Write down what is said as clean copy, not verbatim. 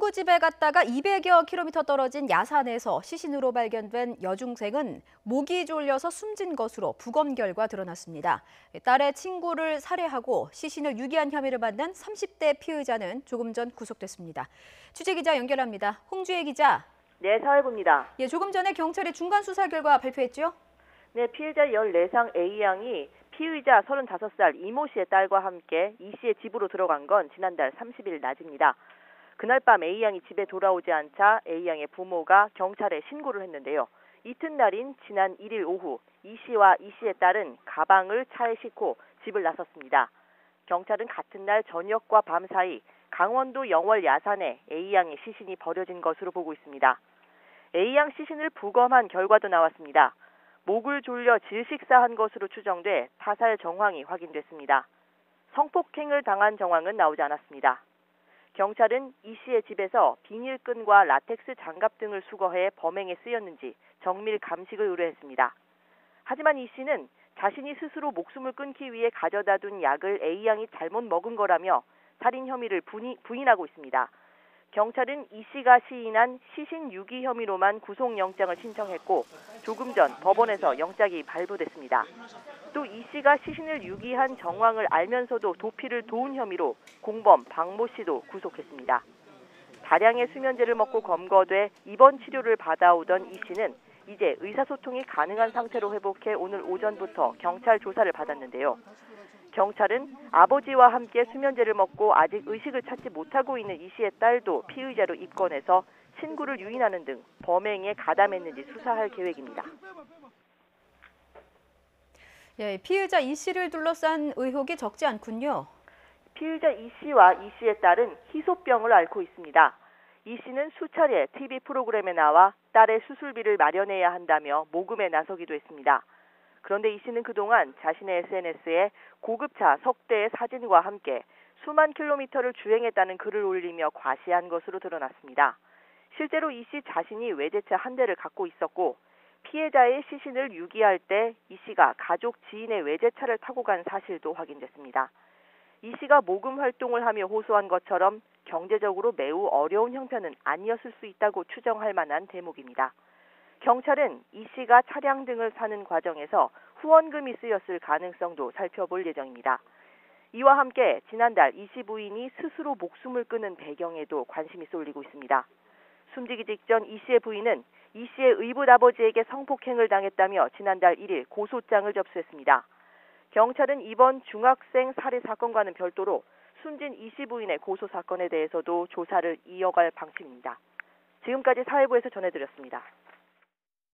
친구 집에 갔다가 200여 킬로미터 떨어진 야산에서 시신으로 발견된 여중생은 목이 졸려서 숨진 것으로 부검 결과 드러났습니다. 딸의 친구를 살해하고 시신을 유기한 혐의를 받는 30대 피의자는 조금 전 구속됐습니다. 취재기자 연결합니다. 홍주혜 기자. 네, 사회부입니다. 조금 전에 경찰이 중간 수사 결과 발표했죠? 네, 피해자 14상 A양이 피의자 35살 이모 씨의 딸과 함께 이 씨의 집으로 들어간 건 지난달 30일 낮입니다. 그날 밤 A양이 집에 돌아오지 않자 A양의 부모가 경찰에 신고를 했는데요. 이튿날인 지난 1일 오후 이 씨와 이 씨의 딸은 가방을 차에 싣고 집을 나섰습니다. 경찰은 같은 날 저녁과 밤 사이 강원도 영월 야산에 A양의 시신이 버려진 것으로 보고 있습니다. A양 시신을 부검한 결과도 나왔습니다. 목을 졸려 질식사한 것으로 추정돼 타살 정황이 확인됐습니다. 성폭행을 당한 정황은 나오지 않았습니다. 경찰은 이 씨의 집에서 비닐끈과 라텍스 장갑 등을 수거해 범행에 쓰였는지 정밀 감식을 의뢰했습니다. 하지만 이 씨는 자신이 스스로 목숨을 끊기 위해 가져다 둔 약을 A양이 잘못 먹은 거라며 살인 혐의를 부인하고 있습니다. 경찰은 이 씨가 시인한 시신 유기 혐의로만 구속영장을 신청했고 조금 전 법원에서 영장이 발부됐습니다. 또 이 씨가 시신을 유기한 정황을 알면서도 도피를 도운 혐의로 공범 박모 씨도 구속했습니다. 다량의 수면제를 먹고 검거돼 입원 치료를 받아오던 이 씨는 이제 의사소통이 가능한 상태로 회복해 오늘 오전부터 경찰 조사를 받았는데요. 경찰은 아버지와 함께 수면제를 먹고 아직 의식을 찾지 못하고 있는 이 씨의 딸도 피의자로 입건해서 친구를 유인하는 등 범행에 가담했는지 수사할 계획입니다. 피의자 이 씨를 둘러싼 의혹이 적지 않군요. 피의자 이 씨와 이 씨의 딸은 희소병을 앓고 있습니다. 이 씨는 수차례 TV 프로그램에 나와 딸의 수술비를 마련해야 한다며 모금에 나서기도 했습니다. 그런데 이 씨는 그동안 자신의 SNS에 고급차 석 대의 사진과 함께 수만 킬로미터를 주행했다는 글을 올리며 과시한 것으로 드러났습니다. 실제로 이 씨 자신이 외제차 한 대를 갖고 있었고 피해자의 시신을 유기할 때 이 씨가 가족 지인의 외제차를 타고 간 사실도 확인됐습니다. 이 씨가 모금 활동을 하며 호소한 것처럼 경제적으로 매우 어려운 형편은 아니었을 수 있다고 추정할 만한 대목입니다. 경찰은 이 씨가 차량 등을 사는 과정에서 후원금이 쓰였을 가능성도 살펴볼 예정입니다. 이와 함께 지난달 이 씨 부인이 스스로 목숨을 끊은 배경에도 관심이 쏠리고 있습니다. 숨지기 직전 이 씨의 부인은 이 씨의 의붓 아버지에게 성폭행을 당했다며 지난달 1일 고소장을 접수했습니다. 경찰은 이번 중학생 살해 사건과는 별도로 숨진 이 씨 부인의 고소 사건에 대해서도 조사를 이어갈 방침입니다. 지금까지 사회부에서 전해드렸습니다.